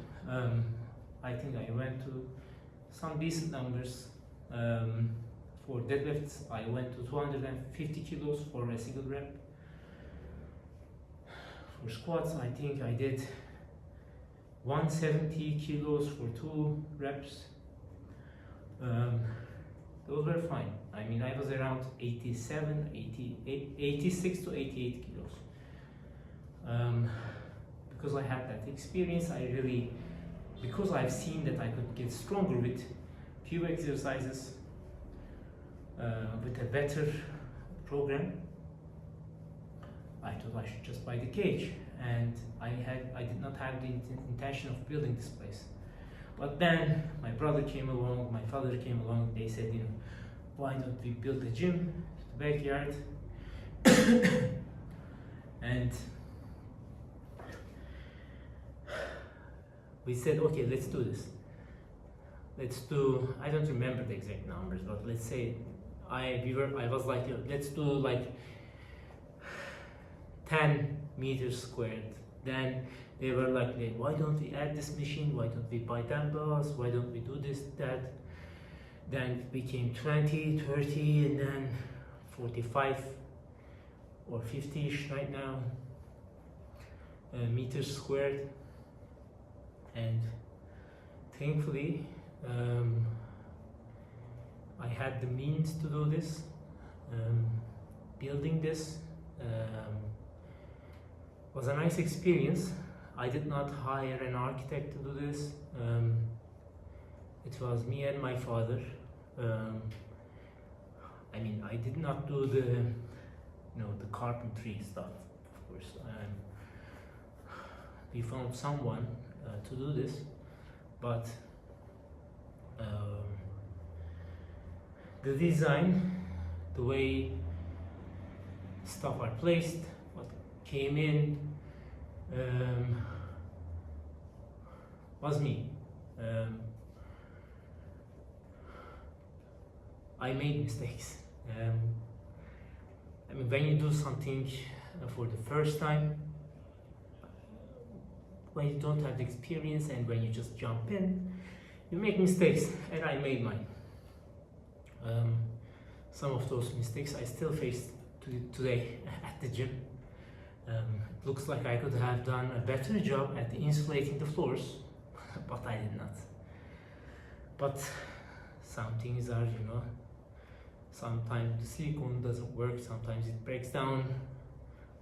I think I went to some decent numbers. For deadlifts, I went to 250 kilos for a single rep. For squats, I think I did 170 kilos for 2 reps. Those were fine. I mean, I was around 87, 88, 86 to 88 kilos. Because I had that experience, because I've seen that I could get stronger with few exercises, with a better program, I thought I should just buy the cage. And I did not have the intention of building this place. But then my brother came along, my father came along, they said, why don't we build a gym in the backyard? And we said, okay, let's do this. I don't remember the exact numbers, but let's say I was like, let's do like 10 meters squared. Then they were like, why don't we add this machine? Why don't we buy dumbbells? Why don't we do this, that? Then it became 20, 30, and then 45 or 50-ish right now, meters squared. And thankfully, I had the means to do this. Building this was a nice experience. I did not hire an architect to do this. It was me and my father. I mean, I did not do the carpentry stuff, of course. We found someone to do this, but the design, the way stuff are placed, what came in, was me. I made mistakes. I mean, when you do something for the first time, when you don't have the experience and when you just jump in, you make mistakes, and I made mine. Some of those mistakes I still face today at the gym. It looks like I could have done a better job at insulating the floors, but I did not. But some things are, sometimes the silicone doesn't work, sometimes it breaks down,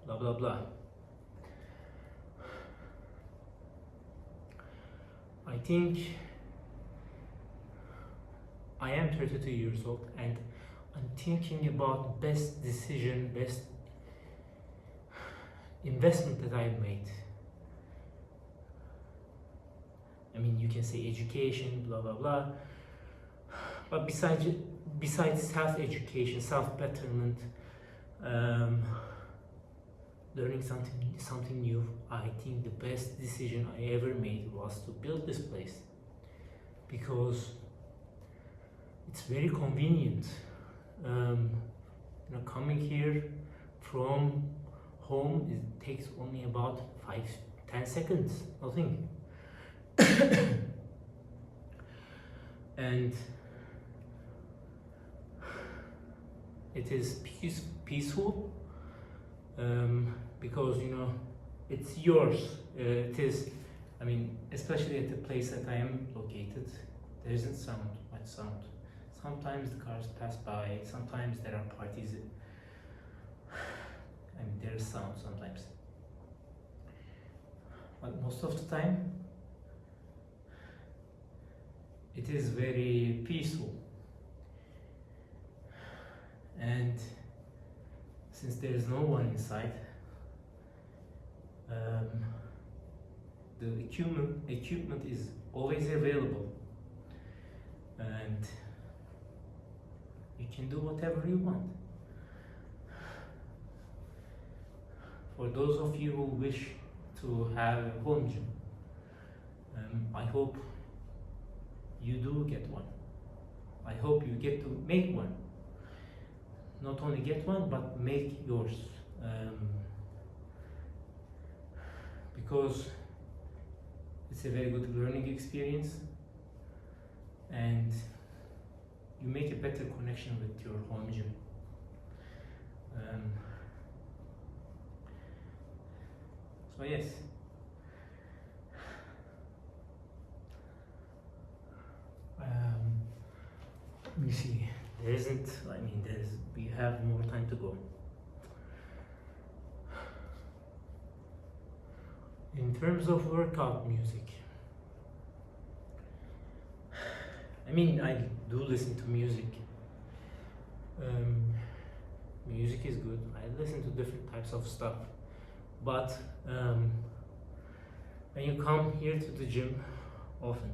blah blah blah. I think I am 32 years old, and I'm thinking about best decision, best investment that I've made. I mean, you can say education, blah blah blah, but besides self-education, self-betterment, learning something new, I think the best decision I ever made was to build this place, because it's very convenient. Coming here from home, it takes only about 5-10 seconds, nothing. And it is peaceful, because it's yours. It is, I mean, especially at the place that I am located, there isn't much sound. Sometimes the cars pass by, sometimes there are parties. I mean, there is sound sometimes. but most of the time it is very peaceful. And since there is no one inside, the equipment is always available, and you can do whatever you want. For those of you who wish to have a home gym, I hope you do get one. I hope you get to make one. Not only get one, but make yours. Because it's a very good learning experience, and you make a better connection with your home gym. So yes, let me see. There isn't. I mean, we have more time to go. In terms of workout music, I mean, I do listen to music. Music is good. I listen to different types of stuff. But when you come here to the gym often,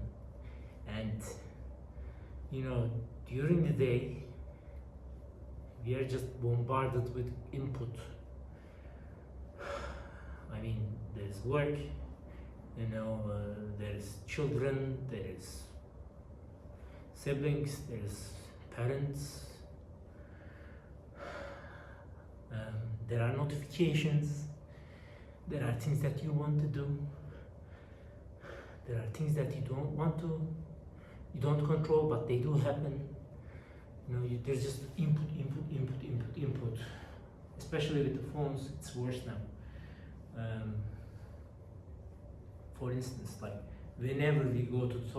and during the day, we are just bombarded with input. I mean, there's work, there's children, there's siblings, there's parents, there are notifications, there are things that you want to do, there are things that you don't control, but they do happen. There's just input. Especially with the phones, it's worse now. For instance, like whenever I go to the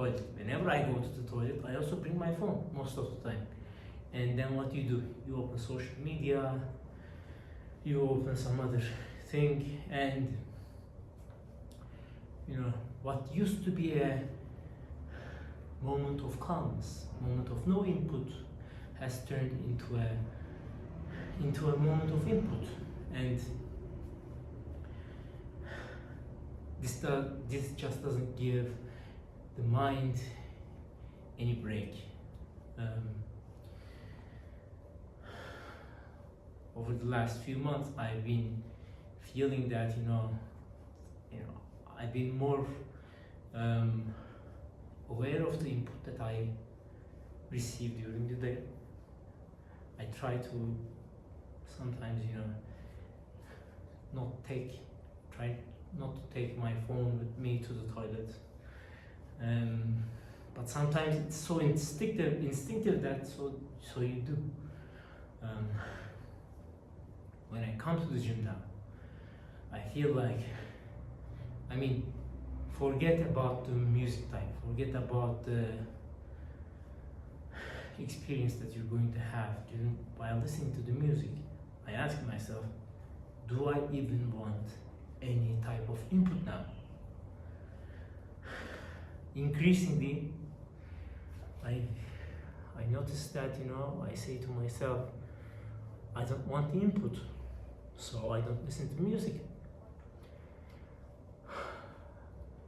toilet, I also bring my phone most of the time. And then what you do? You open social media, you open some other thing, and what used to be a moment of calmness, moment of no input, has turned into a moment of input. And this just doesn't give the mind any break. Over the last few months, I've been feeling that I've been more aware of the input that I receive during the day. I try to sometimes try not to take my phone with me to the toilet, but sometimes it's so instinctive that so you do. When I come to the gym now, I feel like, forget about the music time, forget about the experience that you're going to have while listening to the music. I ask myself, do I even want any type of input now? Increasingly, I noticed that I say to myself, I don't want the input, so I don't listen to music.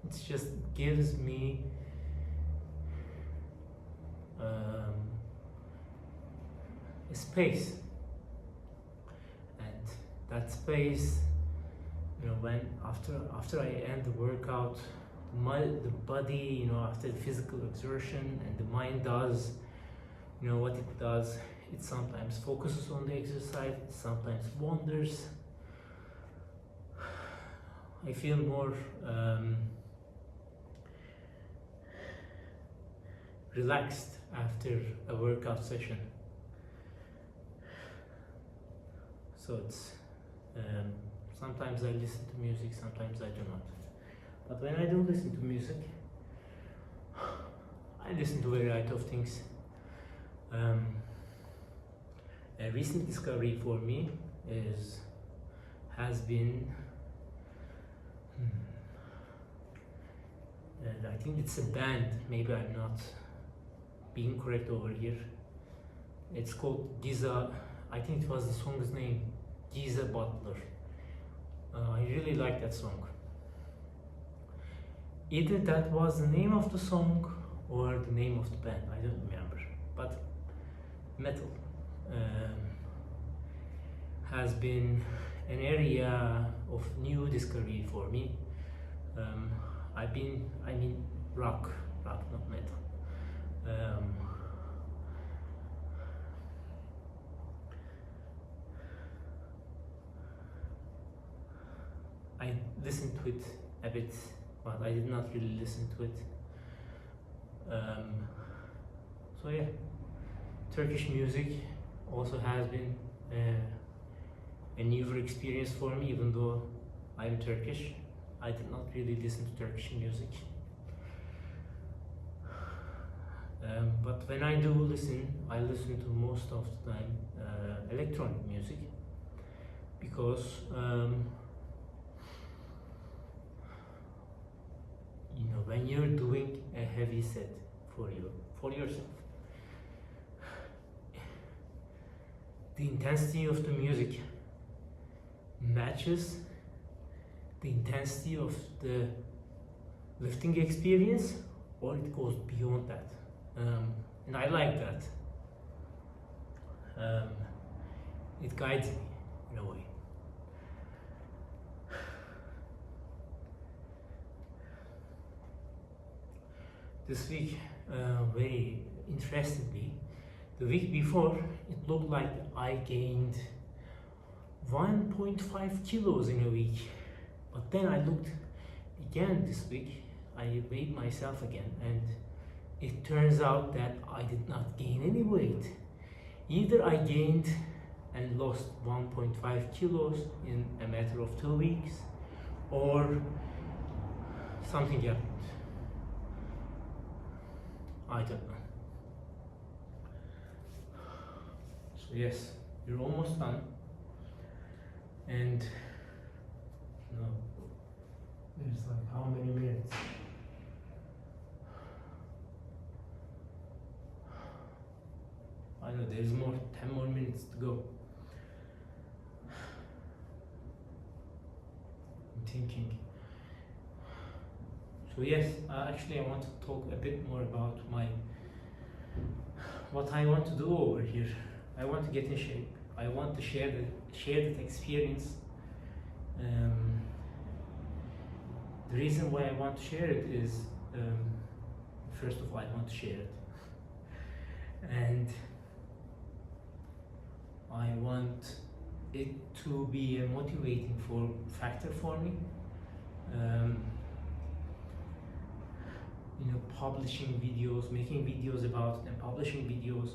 It just gives me a space, and that space, when after I end the workout, the body, after the physical exertion, and the mind does, what it does. It sometimes focuses on the exercise, it sometimes wanders. I feel more relaxed after a workout session. So it's sometimes I listen to music, sometimes I do not. But when I do listen to music, I listen to a variety of things. A recent discovery for me has been and I think it's a band. Maybe I'm not being correct over here. It's called Giza. I think it was the song's name, Giza Butler. I really like that song. Either that was the name of the song or the name of the band, I don't remember. But metal has been an area of new discovery for me. I mean rock, not metal. I listened to it a bit, but I did not really listen to it. So yeah, Turkish music also has been a newer experience for me, even though I'm Turkish. I did not really listen to Turkish music. But when I do listen, I listen to most of the time electronic music, because you know, when you're doing a heavy set for yourself, the intensity of the music matches the intensity of the lifting experience, or it goes beyond that. And I like that. It guides me in a way. This week, very interestingly, the week before, it looked like I gained 1.5 kilos in a week. But then I looked again this week, I weighed myself again, and it turns out that I did not gain any weight. Either I gained and lost 1.5 kilos in a matter of 2 weeks, or something happened. I don't know. So yes, you're almost done. And no, there's like how many minutes? I know there's 10 more minutes to go. I'm thinking. So yes, actually I want to talk a bit more about what I want to do over here. I want to get in shape. I want to share that experience. The reason why I want to share it is, first of all, I want to share it, and I want it to be a motivating factor for me. You know, publishing videos, making videos about it, and publishing videos.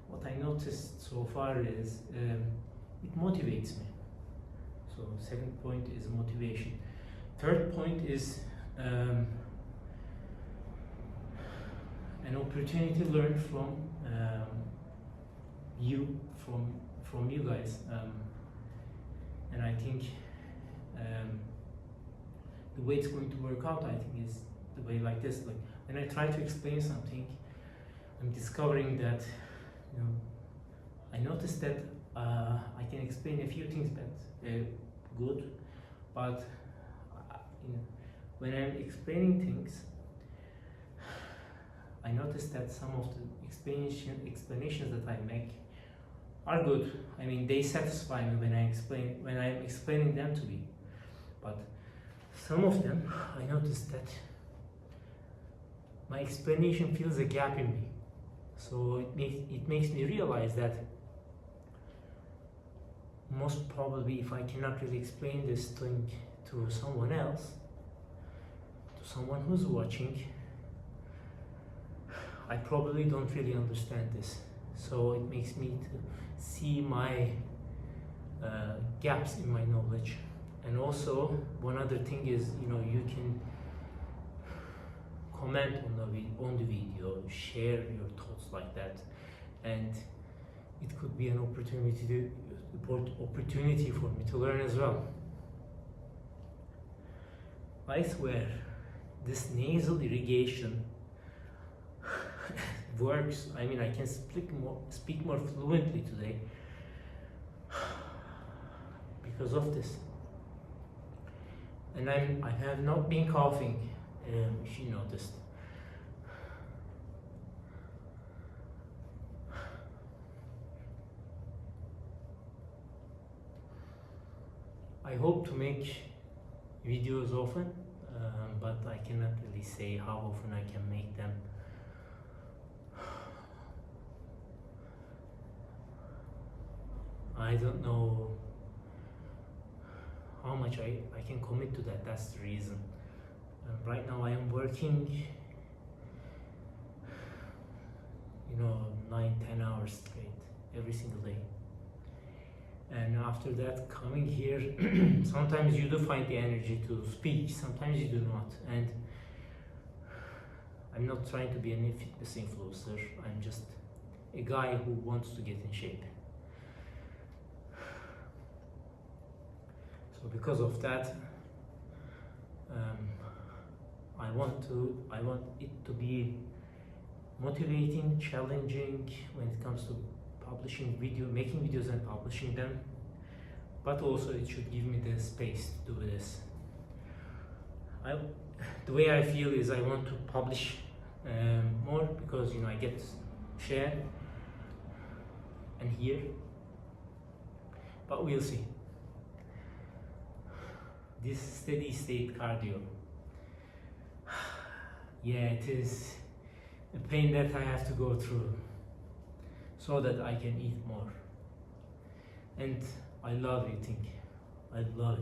What I noticed so far is it motivates me. So second point is motivation. Third point is an opportunity to learn from you guys, and I think the way it's going to work out, I think, is the way like this. Like when I try to explain something, I'm discovering that, you know, I noticed that I can explain a few things good, but you know, when I'm explaining things, I noticed that some of the explanations that I make are good. I mean, they satisfy me when I'm explaining them to me. But some of them, I noticed that my explanation fills a gap in me. So it makes me realize that most probably, if I cannot really explain this thing to someone else, to someone who's watching, I probably don't really understand this. So it makes me to see my gaps in my knowledge. And also, one other thing is, you know, you can comment on the video, share your thoughts like that, and it could be an opportunity for me to learn as well. I swear, this nasal irrigation works. I mean, I can speak more fluently today because of this. And I have not been coughing, if you noticed. I hope to make videos often, but I cannot really say how often I can make them. I don't know how much I can commit to that. That's the reason. Right now I am working, 9-10 hours straight every single day. And after that, coming here, sometimes you do find the energy to speak, sometimes you do not. And I'm not trying to be a fitness influencer, I'm just a guy who wants to get in shape. So because of that, I want it to be motivating, challenging when it comes to making videos and publishing them, but also it should give me the space to do this. The way I feel is I want to publish more because I get to share and hear, but we'll see. This steady state cardio, yeah, it is a pain that I have to go through so that I can eat more. And I love eating. I love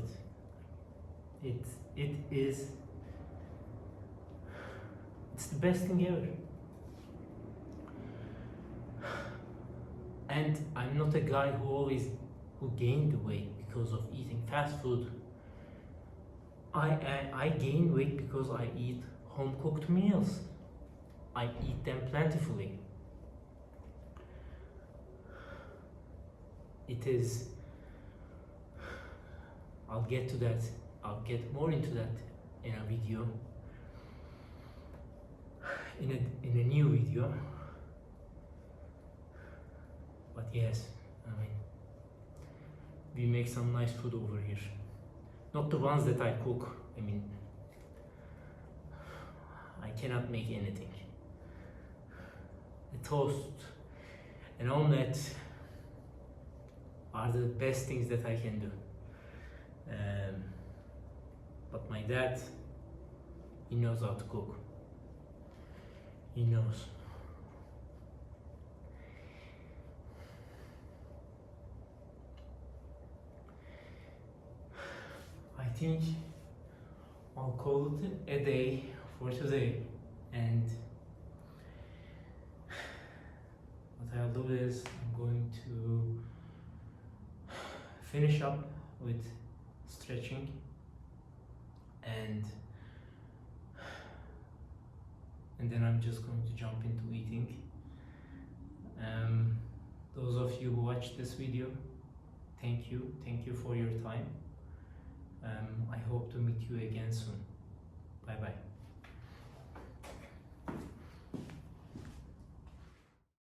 it. It's the best thing ever. And I'm not a guy who gained weight because of eating fast food. I gain weight because I eat home cooked meals. I eat them plentifully. I'll get to that. I'll get more into that in a video, in a new video. But yes, we make some nice food over here. Not the ones that I cook. I cannot make anything. A toast, an omelette are the best things that I can do. But my dad, he knows how to cook. He knows. I think I'll call it a day for today, and what I'll do is I'm going to finish up with stretching and then I'm just going to jump into eating. Those of you who watched this video, thank you for your time. I hope to meet you again soon. Bye bye.